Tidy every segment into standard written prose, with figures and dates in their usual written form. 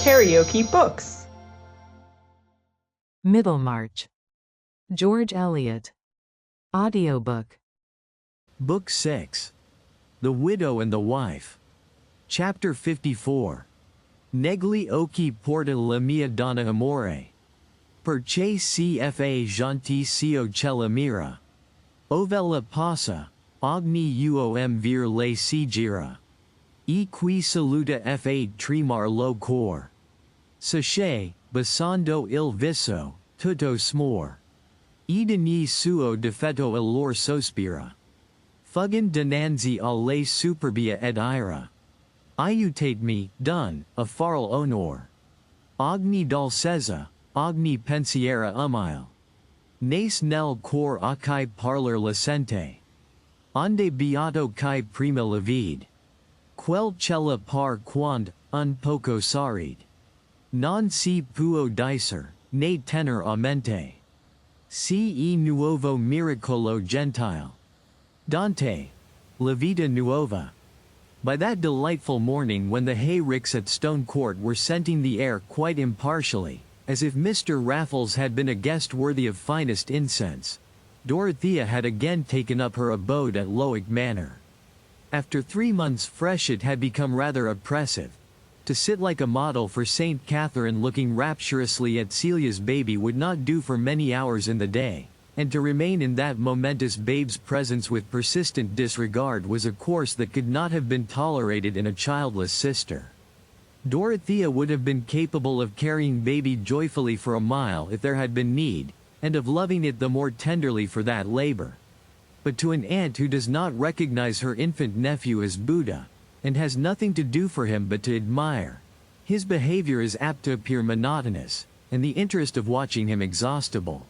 KaraokeBooks. Middlemarch. George Eliot. Audiobook. Book 6. The Widow and the Wife. Chapter 54. Negli occhi porta la mia donna amore. Perché cfa gentissimo cella mira. Ovella passa, ogni uom vir lei si gira. E qui saluta fa tremar lo cor. Sachet, basando il viso, tutto smor. E d'ogni suo difetto allor sospira. Fuggen dinanzi a lei superbia ed ira. Aiutate me, dun, a farl onor. Ogni dolcezza, ogni pensiera umile. Nace nel cor a chi parler la sente. Onde beato chi prima la vide. Quel cella par quando, un poco sarid. Non si può dicer, ne tenor a mente. Si nuovo miracolo gentile. Dante. La Vita Nuova. By that delightful morning when the hay-ricks at Stone Court were scenting the air quite impartially, as if Mr. Raffles had been a guest worthy of finest incense, Dorothea had again taken up her abode at Lowick Manor. After 3 months fresh it had become rather oppressive. To sit like a model for St. Catherine looking rapturously at Celia's baby would not do for many hours in the day, and to remain in that momentous babe's presence with persistent disregard was a course that could not have been tolerated in a childless sister. Dorothea would have been capable of carrying baby joyfully for a mile if there had been need, and of loving it the more tenderly for that labor. But to an aunt who does not recognize her infant nephew as Buddha, and has nothing to do for him but to admire, his behavior is apt to appear monotonous, and the interest of watching him exhaustible.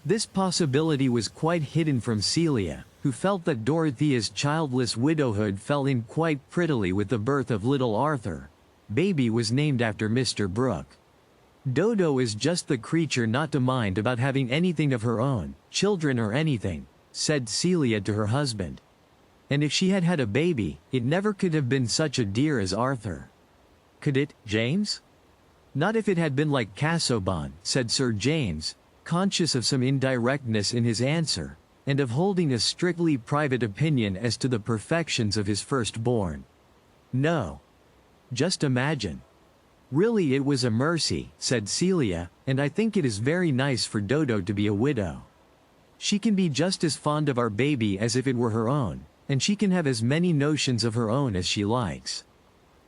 This possibility was quite hidden from Celia, who felt that Dorothea's childless widowhood fell in quite prettily with the birth of little Arthur. Baby was named after Mr. Brooke. Dodo is just the creature not to mind about having anything of her own, children or anything, said Celia to her husband. And if she had had a baby, it never could have been such a dear as Arthur. Could it, James? Not if it had been like Casaubon, said Sir James, conscious of some indirectness in his answer, and of holding a strictly private opinion as to the perfections of his firstborn. No. Just imagine. Really it was a mercy, said Celia, and I think it is very nice for Dodo to be a widow. She can be just as fond of our baby as if it were her own, and she can have as many notions of her own as she likes.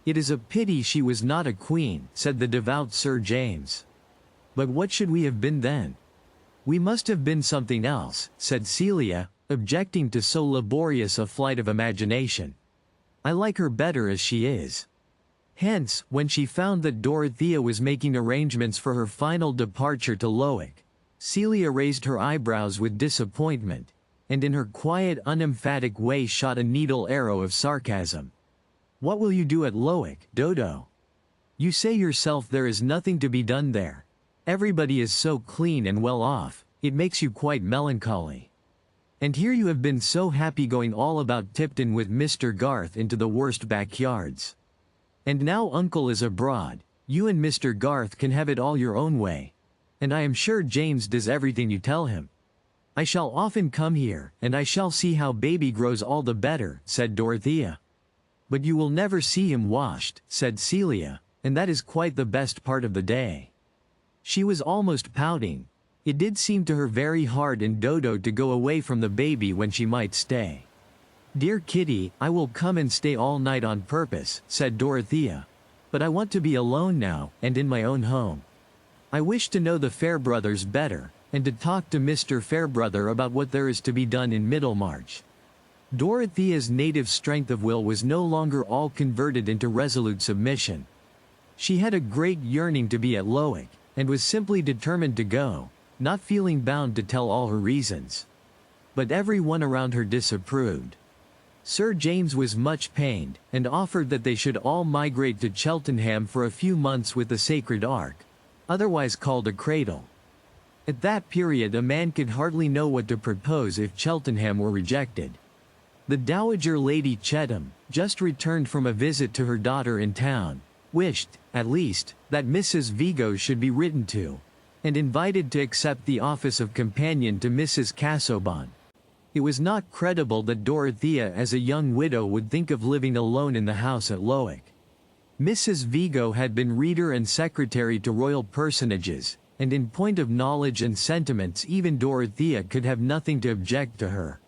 It is a pity she was not a queen, said the devout Sir James. But what should we have been then? We must have been something else, said Celia, objecting to so laborious a flight of imagination. I like her better as she is. Hence, when she found that Dorothea was making arrangements for her final departure to Lowick, Celia raised her eyebrows with disappointment, and in her quiet unemphatic way shot a needle arrow of sarcasm. What will you do at Lowick, Dodo? You say yourself there is nothing to be done there. Everybody is so clean and well off, it makes you quite melancholy. And here you have been so happy going all about Tipton with Mr. Garth into the worst backyards. And now uncle is abroad, you and Mr. Garth can have it all your own way. And I am sure James does everything you tell him. I shall often come here, and I shall see how baby grows all the better, said Dorothea. But you will never see him washed, said Celia, and that is quite the best part of the day. She was almost pouting. It did seem to her very hard in Dodo to go away from the baby when she might stay. Dear Kitty, I will come and stay all night on purpose, said Dorothea. But I want to be alone now, and in my own home. I wish to know the Fairbrothers better, and to talk to Mr. Fairbrother about what there is to be done in Middlemarch. Dorothea's native strength of will was no longer all converted into resolute submission. She had a great yearning to be at Lowick, and was simply determined to go, not feeling bound to tell all her reasons. But every one around her disapproved. Sir James was much pained, and offered that they should all migrate to Cheltenham for a few months with the Sacred Ark, otherwise called a cradle. At that period a man could hardly know what to propose if Cheltenham were rejected. The Dowager Lady Chetham, just returned from a visit to her daughter in town, wished, at least, that Mrs. Vigo should be written to, and invited to accept the office of companion to Mrs. Casaubon. It was not credible that Dorothea as a young widow would think of living alone in the house at Lowick. Mrs. Vigo had been reader and secretary to royal personages, and in point of knowledge and sentiments even Dorothea could have nothing to object to her.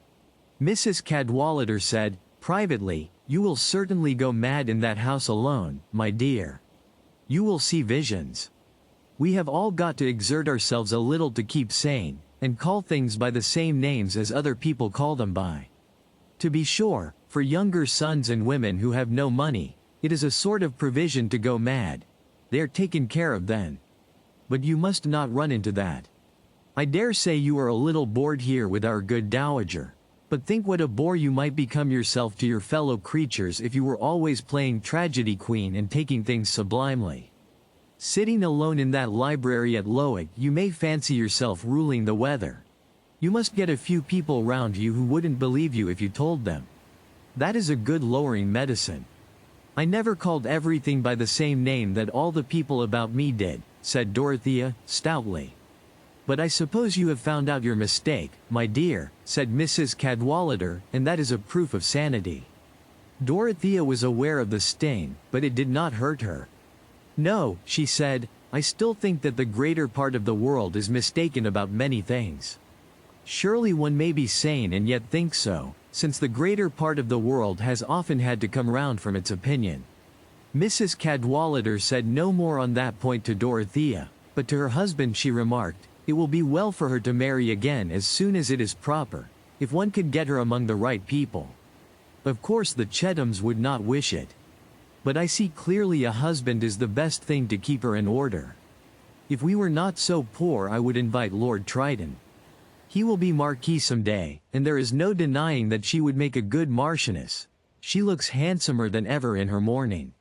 Mrs. Cadwallader said, privately, "You will certainly go mad in that house alone, my dear. You will see visions. We have all got to exert ourselves a little to keep sane, and call things by the same names as other people call them by. To be sure, for younger sons and women who have no money, it is a sort of provision to go mad. They are taken care of then. But you must not run into that. I dare say you are a little bored here with our good dowager, but think what a bore you might become yourself to your fellow creatures if you were always playing tragedy queen and taking things sublimely. Sitting alone in that library at Lowick, you may fancy yourself ruling the weather. You must get a few people round you who wouldn't believe you if you told them. That is a good lowering medicine. I never called everything by the same name that all the people about me did," said Dorothea, stoutly. "But I suppose you have found out your mistake, my dear," said Mrs. Cadwallader, "and that is a proof of sanity." Dorothea was aware of the sting, but it did not hurt her. "No," she said, "I still think that the greater part of the world is mistaken about many things. Surely one may be sane and yet think so, since the greater part of the world has often had to come round from its opinion." Mrs. Cadwallader said no more on that point to Dorothea, but to her husband she remarked, "It will be well for her to marry again as soon as it is proper, if one could get her among the right people. Of course the Chethams would not wish it. But I see clearly a husband is the best thing to keep her in order. If we were not so poor I would invite Lord Triton. He will be Marquis some day, and there is no denying that she would make a good Marchioness. She looks handsomer than ever in her mourning.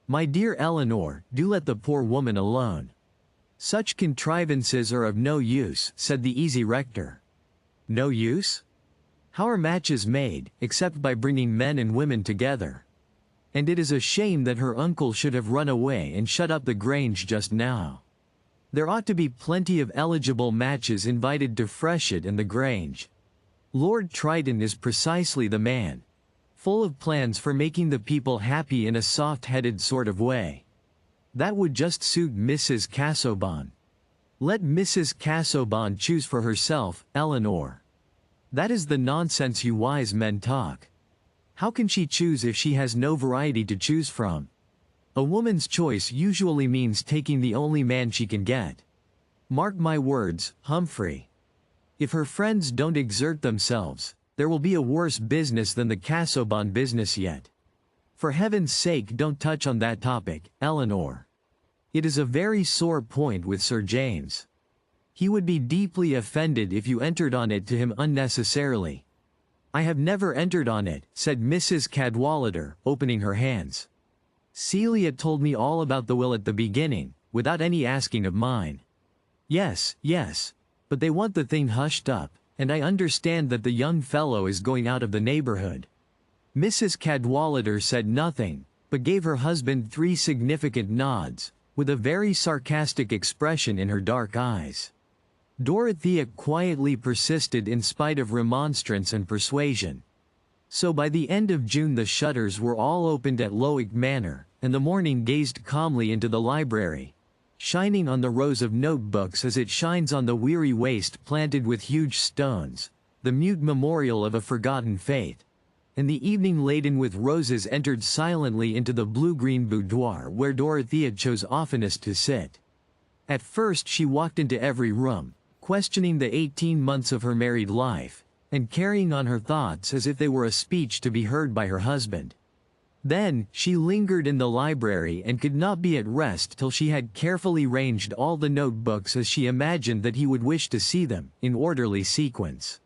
My dear Eleanor, do let the poor woman alone. Such contrivances are of no use," said the easy rector. "No use? How are matches made, except by bringing men and women together? And it is a shame that her uncle should have run away and shut up the Grange just now. There ought to be plenty of eligible matches invited to Freshitt and the Grange. Lord Triton is precisely the man, full of plans for making the people happy in a soft-headed sort of way. That would just suit Mrs. Casaubon. Let Mrs. Casaubon choose for herself, Eleanor. That is the nonsense you wise men talk. How can she choose if she has no variety to choose from? A woman's choice usually means taking the only man she can get. Mark my words, Humphrey. If her friends don't exert themselves, there will be a worse business than the Casaubon business yet. For heaven's sake don't touch on that topic, Eleanor. It is a very sore point with Sir James. He would be deeply offended if you entered on it to him unnecessarily." "I have never entered on it," said Mrs. Cadwallader, opening her hands. "Celia told me all about the will at the beginning, without any asking of mine." Yes, but they want the thing hushed up, and I understand that the young fellow is going out of the neighborhood." Mrs. Cadwallader said nothing, but gave her husband 3 significant nods, with a very sarcastic expression in her dark eyes. Dorothea quietly persisted in spite of remonstrance and persuasion. So by the end of June the shutters were all opened at Lowick Manor, and the morning gazed calmly into the library, shining on the rows of notebooks as it shines on the weary waste planted with huge stones, the mute memorial of a forgotten faith. And the evening laden with roses entered silently into the blue-green boudoir where Dorothea chose oftenest to sit. At first she walked into every room, questioning the 18 months of her married life, and carrying on her thoughts as if they were a speech to be heard by her husband. Then, she lingered in the library and could not be at rest till she had carefully ranged all the notebooks as she imagined that he would wish to see them, in orderly sequence.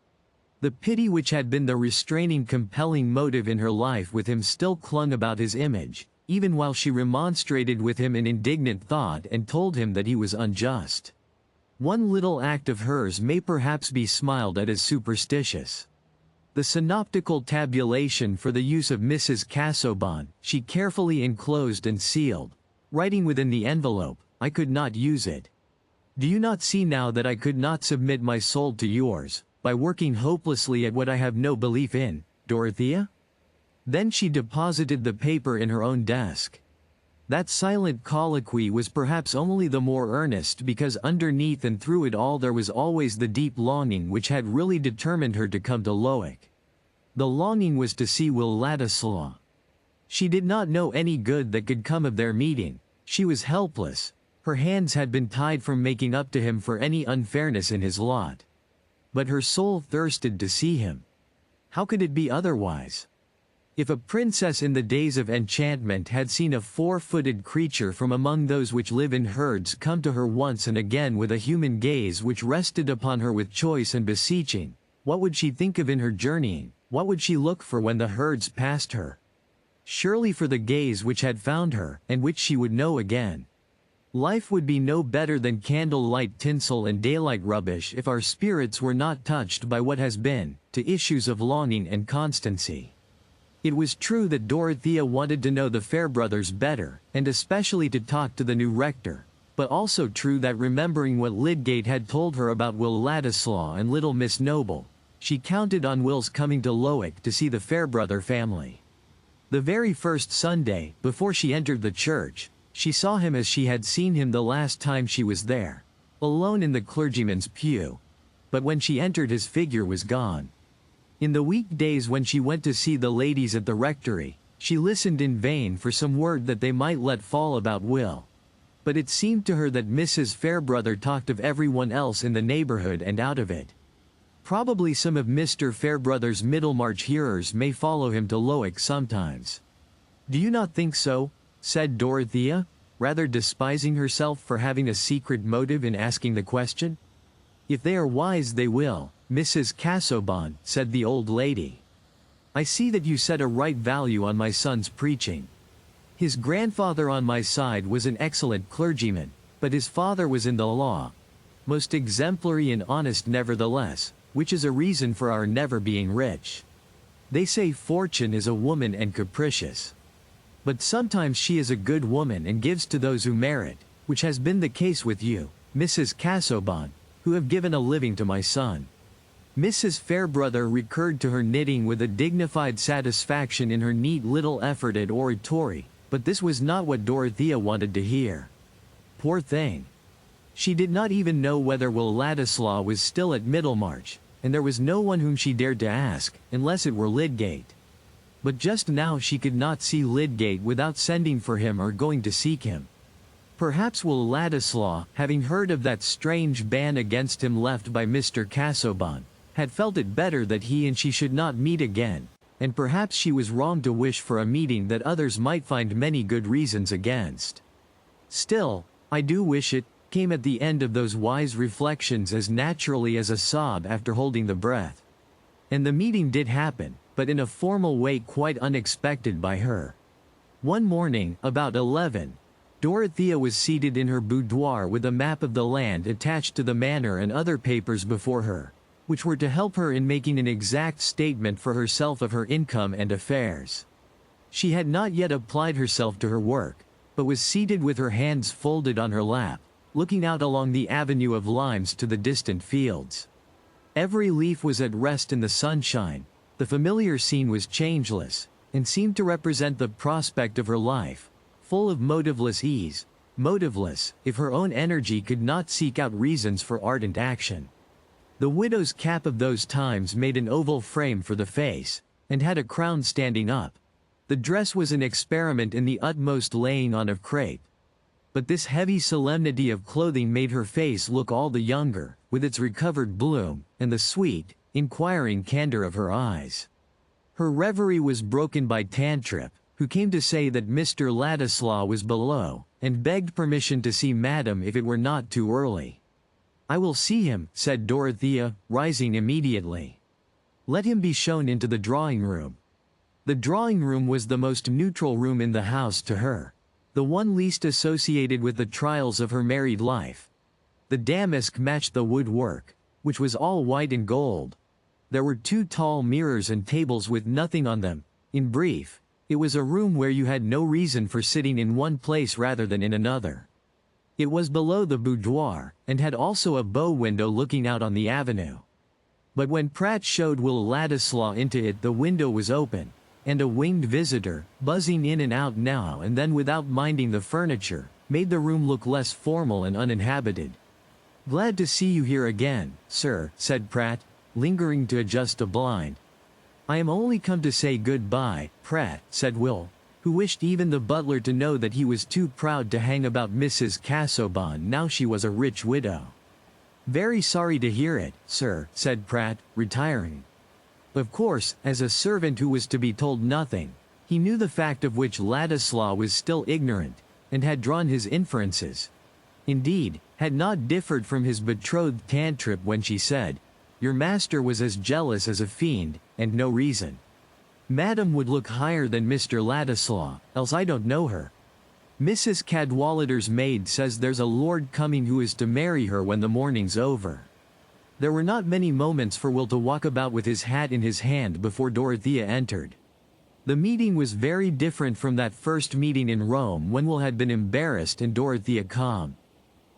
The pity which had been the restraining compelling motive in her life with him still clung about his image, even while she remonstrated with him in indignant thought and told him that he was unjust. One little act of hers may perhaps be smiled at as superstitious. The synoptical tabulation for the use of Mrs. Casaubon, she carefully enclosed and sealed, Writing within the envelope, I could not use it. Do you not see now that I could not submit my soul to yours, by working hopelessly at what I have no belief in, Dorothea? Then she deposited the paper in her own desk. That silent colloquy was perhaps only the more earnest because underneath and through it all there was always the deep longing which had really determined her to come to Lowick. The longing was to see Will Ladislaw. She did not know any good that could come of their meeting. She was helpless. Her hands had been tied from making up to him for any unfairness in his lot. But her soul thirsted to see him. How could it be otherwise? If a princess in the days of enchantment had seen a four-footed creature from among those which live in herds come to her once and again with a human gaze which rested upon her with choice and beseeching, what would she think of in her journeying? What would she look for when the herds passed her? Surely for the gaze which had found her, and which she would know again. Life would be no better than candle-light tinsel and daylight rubbish if our spirits were not touched by what has been, to issues of longing and constancy. It was true that Dorothea wanted to know the Fairbrothers better, and especially to talk to the new rector, but also true that remembering what Lydgate had told her about Will Ladislaw and little Miss Noble, she counted on Will's coming to Lowick to see the Fairbrother family. The very first Sunday, before she entered the church, she saw him as she had seen him the last time she was there, alone in the clergyman's pew. But when she entered his figure was gone. In the weekdays when she went to see the ladies at the rectory, she listened in vain for some word that they might let fall about Will. But it seemed to her that Mrs. Fairbrother talked of everyone else in the neighborhood and out of it. Probably some of Mr. Fairbrother's Middlemarch hearers may follow him to Lowick sometimes. Do you not think so? Said Dorothea, rather despising herself for having a secret motive in asking the question. If they are wise they will, Mrs. Casaubon, said the old lady. I see that you set a right value on my son's preaching. His grandfather on my side was an excellent clergyman, but his father was in the law. Most exemplary and honest nevertheless, which is a reason for our never being rich. They say fortune is a woman and capricious. But sometimes she is a good woman and gives to those who merit, which has been the case with you, Mrs. Casaubon, who have given a living to my son. Mrs. Fairbrother recurred to her knitting with a dignified satisfaction in her neat little effort at oratory, but this was not what Dorothea wanted to hear. Poor thing. She did not even know whether Will Ladislaw was still at Middlemarch, and there was no one whom she dared to ask, unless it were Lydgate. But just now she could not see Lydgate without sending for him or going to seek him. Perhaps Will Ladislaw, having heard of that strange ban against him left by Mr. Casaubon, had felt it better that he and she should not meet again, and perhaps she was wrong to wish for a meeting that others might find many good reasons against. Still, I do wish it, came at the end of those wise reflections as naturally as a sob after holding the breath. And the meeting did happen, but in a formal way quite unexpected by her. One morning, about 11, Dorothea was seated in her boudoir with a map of the land attached to the manor and other papers before her, which were to help her in making an exact statement for herself of her income and affairs. She had not yet applied herself to her work, but was seated with her hands folded on her lap, looking out along the avenue of limes to the distant fields. Every leaf was at rest in the sunshine. The familiar scene was changeless, and seemed to represent the prospect of her life, full of motiveless ease, motiveless, if her own energy could not seek out reasons for ardent action. The widow's cap of those times made an oval frame for the face, and had a crown standing up. The dress was an experiment in the utmost laying on of crape. But this heavy solemnity of clothing made her face look all the younger, with its recovered bloom, and the sweet, inquiring candor of her eyes. Her reverie was broken by Tantripp, who came to say that Mr. Ladislaw was below, and begged permission to see Madam if it were not too early. I will see him, said Dorothea, rising immediately. Let him be shown into the drawing-room. The drawing-room was the most neutral room in the house to her, the one least associated with the trials of her married life. The damask matched the woodwork, which was all white and gold. There were 2 tall mirrors and tables with nothing on them. In brief, It was a room where you had no reason for sitting in one place rather than in another. It was below the boudoir, and had also a bow window looking out on the avenue. But when Pratt showed Will Ladislaw into it, the window was open, and a winged visitor, buzzing in and out now and then without minding the furniture, made the room look less formal and uninhabited. "Glad to see you here again, sir," said Pratt, lingering to adjust a blind. "I am only come to say good-bye, Pratt," said Will, who wished even the butler to know that he was too proud to hang about Mrs. Casaubon now she was a rich widow. "Very sorry to hear it, sir," said Pratt, retiring. Of course, as a servant who was to be told nothing, he knew the fact of which Ladislaw was still ignorant, and had drawn his inferences. Indeed, had not differed from his betrothed Tantrip when she said, "Your master was as jealous as a fiend, and no reason. Madam would look higher than Mr. Ladislaw, else I don't know her. Mrs. Cadwallader's maid says there's a lord coming who is to marry her when the morning's over." There were not many moments for Will to walk about with his hat in his hand before Dorothea entered. The meeting was very different from that first meeting in Rome when Will had been embarrassed and Dorothea calm.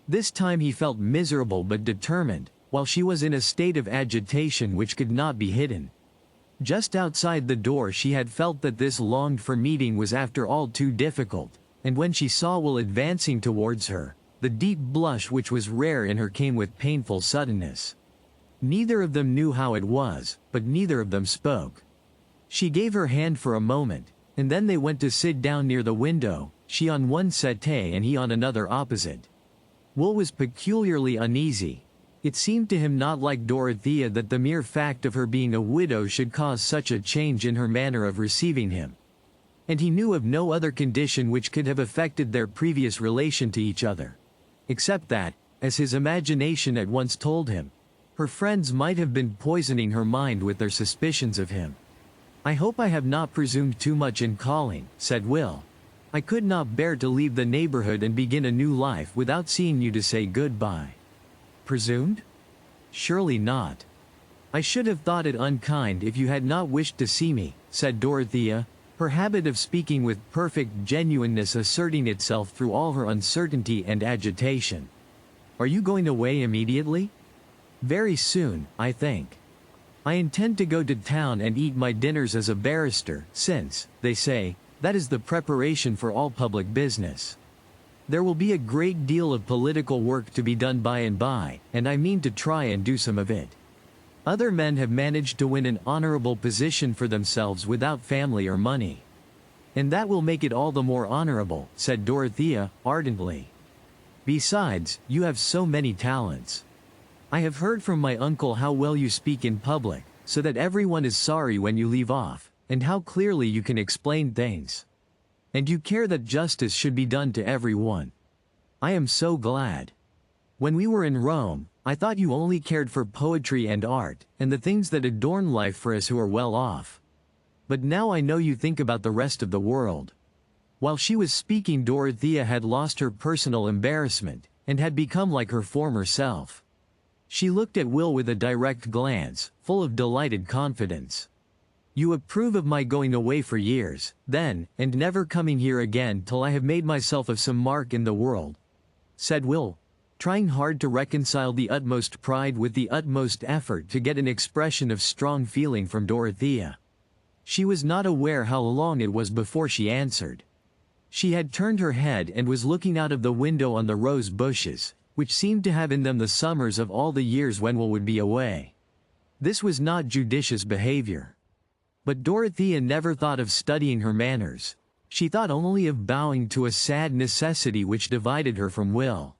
This time he felt miserable but determined, while she was in a state of agitation which could not be hidden. Just outside the door she had felt that this longed-for meeting was after all too difficult, and when she saw Will advancing towards her, the deep blush which was rare in her came with painful suddenness. Neither of them knew how it was, but neither of them spoke. She gave her hand for a moment, and then they went to sit down near the window, she on one settee and he on another opposite. Will was peculiarly uneasy. It seemed to him not like Dorothea that the mere fact of her being a widow should cause such a change in her manner of receiving him. And he knew of no other condition which could have affected their previous relation to each other. Except that, as his imagination at once told him, her friends might have been poisoning her mind with their suspicions of him. "I hope I have not presumed too much in calling," said Will. "I could not bear to leave the neighborhood and begin a new life without seeing you to say good-bye." "Presumed? Surely not. I should have thought it unkind if you had not wished to see me," said Dorothea, her habit of speaking with perfect genuineness asserting itself through all her uncertainty and agitation. "Are you going away immediately?" "Very soon, I think. I intend to go to town and eat my dinners as a barrister, since, they say, that is the preparation for all public business. There will be a great deal of political work to be done by and by, and I mean to try and do some of it. Other men have managed to win an honorable position for themselves without family or money. And that will make it all the more honorable," said Dorothea, ardently. "Besides, you have so many talents. I have heard from my uncle how well you speak in public, so that everyone is sorry when you leave off, and how clearly you can explain things. And you care that justice should be done to everyone. I am so glad. When we were in Rome, I thought you only cared for poetry and art, and the things that adorn life for us who are well off. But now I know you think about the rest of the world." While she was speaking, Dorothea had lost her personal embarrassment, and had become like her former self. She looked at Will with a direct glance, full of delighted confidence. "You approve of my going away for years, then, and never coming here again till I have made myself of some mark in the world?" said Will, trying hard to reconcile the utmost pride with the utmost effort to get an expression of strong feeling from Dorothea. She was not aware how long it was before she answered. She had turned her head and was looking out of the window on the rose bushes, which seemed to have in them the summers of all the years when Will would be away. This was not judicious behavior. But Dorothea never thought of studying her manners. She thought only of bowing to a sad necessity which divided her from Will.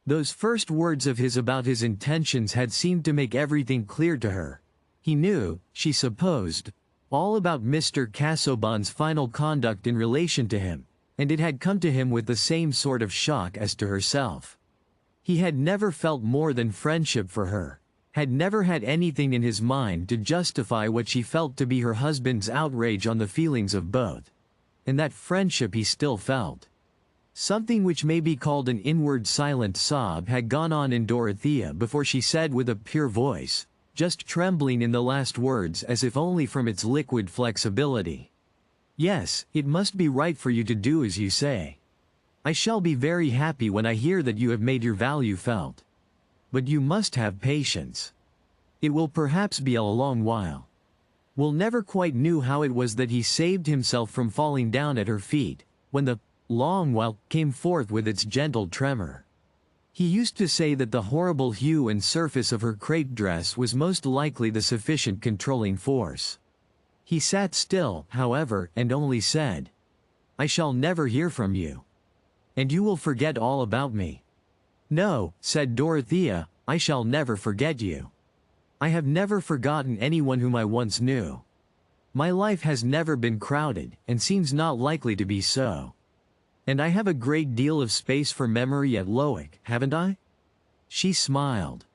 Those first words of his about his intentions had seemed to make everything clear to her. He knew, she supposed, all about Mr. Casaubon's final conduct in relation to him, and it had come to him with the same sort of shock as to herself. He had never felt more than friendship for her, had never had anything in his mind to justify what she felt to be her husband's outrage on the feelings of both. And that friendship he still felt. Something which may be called an inward silent sob had gone on in Dorothea before she said with a pure voice, just trembling in the last words as if only from its liquid flexibility, Yes, it must be right for you to do as you say. I shall be very happy when I hear that you have made your value felt. But you must have patience. It will perhaps be a long while. Will never quite knew how it was that he saved himself from falling down at her feet, when the long while came forth with its gentle tremor. He used to say that the horrible hue and surface of her crepe dress was most likely the sufficient controlling force. He sat still, however, and only said, "I shall never hear from you. And you will forget all about me." "No," said Dorothea, "I shall never forget you. I have never forgotten anyone whom I once knew. My life has never been crowded, and seems not likely to be so. And I have a great deal of space for memory at Lowick, haven't I?" She smiled.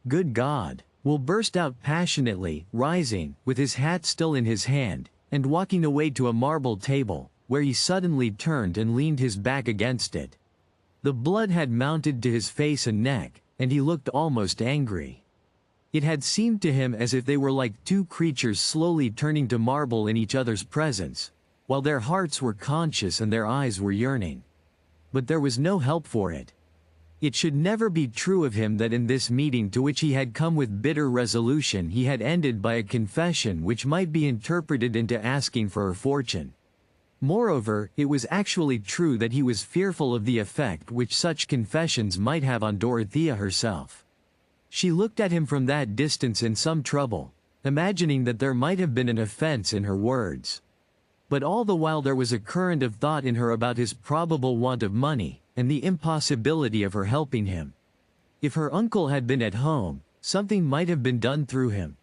"Good God!" Will burst out passionately, rising, with his hat still in his hand, and walking away to a marble table, where he suddenly turned and leaned his back against it. The blood had mounted to his face and neck, and he looked almost angry. It had seemed to him as if they were like two creatures slowly turning to marble in each other's presence, while their hearts were conscious and their eyes were yearning. But there was no help for it. It should never be true of him that in this meeting to which he had come with bitter resolution he had ended by a confession which might be interpreted into asking for her fortune. Moreover, it was actually true that he was fearful of the effect which such confessions might have on Dorothea herself. She looked at him from that distance in some trouble, imagining that there might have been an offense in her words. But all the while there was a current of thought in her about his probable want of money, and the impossibility of her helping him. If her uncle had been at home, something might have been done through him.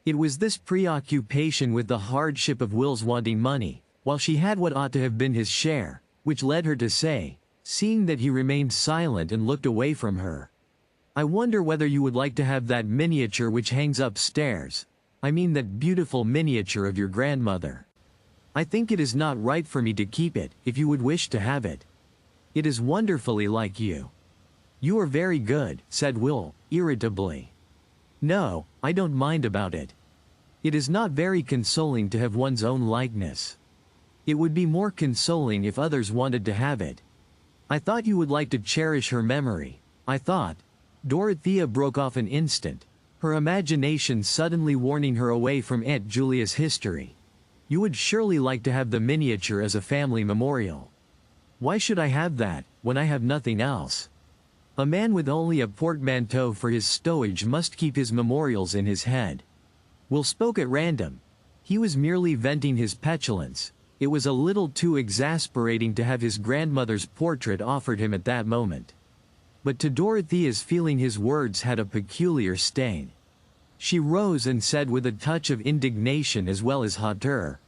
It was this preoccupation with the hardship of Will's wanting money, while she had what ought to have been his share, which led her to say, seeing that he remained silent and looked away from her, "I wonder whether you would like to have that miniature which hangs upstairs. I mean that beautiful miniature of your grandmother. I think it is not right for me to keep it, if you would wish to have it. It is wonderfully like you." "You are very good," said Will, irritably. "No, I don't mind about it. It is not very consoling to have one's own likeness. It would be more consoling if others wanted to have it. I thought you would like to cherish her memory. I thought—" Dorothea broke off an instant, her imagination suddenly warning her away from Aunt Julia's history. "You would surely like to have the miniature as a family memorial." "Why should I have that, when I have nothing else? A man with only a portmanteau for his stowage must keep his memorials in his head." Will spoke at random. He was merely venting his petulance. It was a little too exasperating to have his grandmother's portrait offered him at that moment. But to Dorothea's feeling his words had a peculiar sting. She rose and said with a touch of indignation as well as hauteur,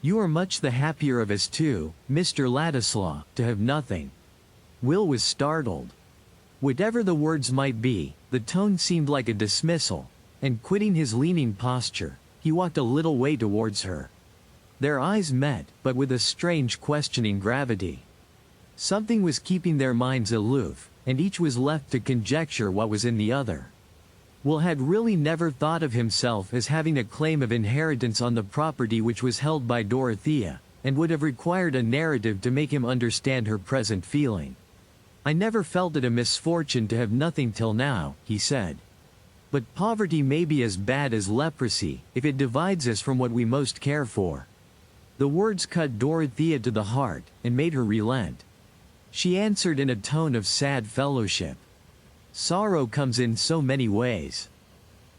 "You are much the happier of us two, Mr. Ladislaw, to have nothing." Will was startled. Whatever the words might be, the tone seemed like a dismissal, and quitting his leaning posture, he walked a little way towards her. Their eyes met, but with a strange questioning gravity. Something was keeping their minds aloof, and each was left to conjecture what was in the other. Will had really never thought of himself as having a claim of inheritance on the property which was held by Dorothea, and would have required a narrative to make him understand her present feeling. "I never felt it a misfortune to have nothing till now," he said. "But poverty may be as bad as leprosy, if it divides us from what we most care for." The words cut Dorothea to the heart, and made her relent. She answered in a tone of sad fellowship, "Sorrow comes in so many ways.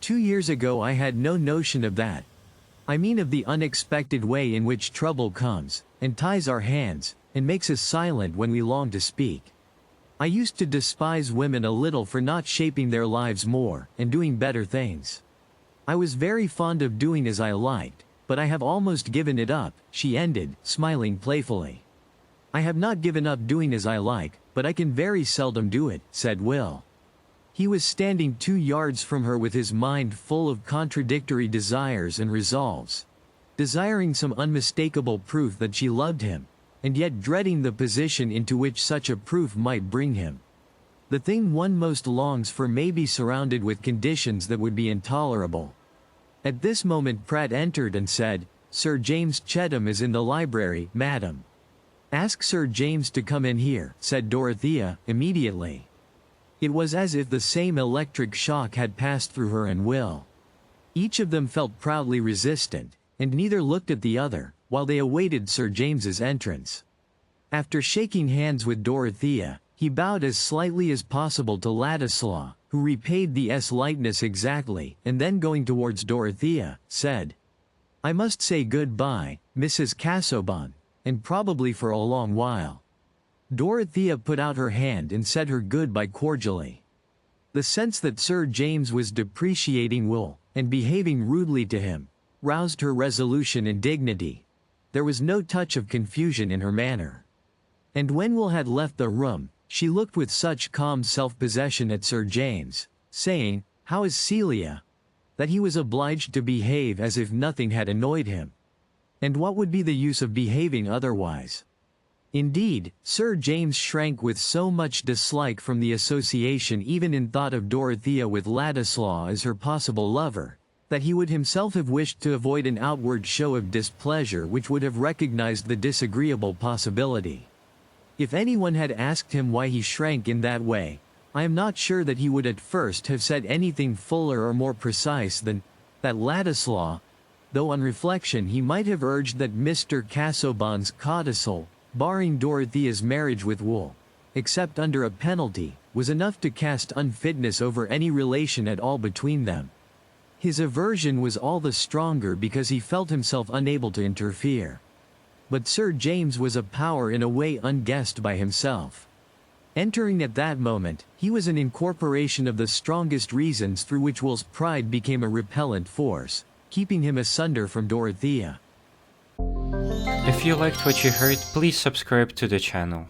2 years ago I had no notion of that. I mean of the unexpected way in which trouble comes, and ties our hands, and makes us silent when we long to speak. I used to despise women a little for not shaping their lives more, and doing better things. I was very fond of doing as I liked, but I have almost given it up," she ended, smiling playfully. "I have not given up doing as I like, but I can very seldom do it," said Will. He was standing 2 yards from her with his mind full of contradictory desires and resolves, desiring some unmistakable proof that she loved him, and yet dreading the position into which such a proof might bring him. The thing one most longs for may be surrounded with conditions that would be intolerable. At this moment Pratt entered and said, Sir James Chetham is in the library, madam. Ask Sir James to come in here, said Dorothea, immediately. It was as if the same electric shock had passed through her and Will. Each of them felt proudly resistant, and neither looked at the other, while they awaited Sir James's entrance. After shaking hands with Dorothea, he bowed as slightly as possible to Ladislaw, who repaid the lightness exactly, and then going towards Dorothea, said, "I must say good-bye, Mrs. Casaubon, and probably for a long while." Dorothea put out her hand and said her goodbye cordially. The sense that Sir James was depreciating Will, and behaving rudely to him, roused her resolution and dignity. There was no touch of confusion in her manner. And when Will had left the room, she looked with such calm self-possession at Sir James, saying, "How is Celia?" that he was obliged to behave as if nothing had annoyed him. And what would be the use of behaving otherwise? Indeed, Sir James shrank with so much dislike from the association even in thought of Dorothea with Ladislaw as her possible lover, that he would himself have wished to avoid an outward show of displeasure which would have recognized the disagreeable possibility. If anyone had asked him why he shrank in that way, I am not sure that he would at first have said anything fuller or more precise than that Ladislaw, though on reflection he might have urged that Mr. Casaubon's codicil, barring Dorothea's marriage with Will, except under a penalty, was enough to cast unfitness over any relation at all between them. His aversion was all the stronger because he felt himself unable to interfere. But Sir James was a power in a way unguessed by himself. Entering at that moment, he was an incorporation of the strongest reasons through which Will's pride became a repellent force, keeping him asunder from Dorothea. If you liked what you heard, please subscribe to the channel.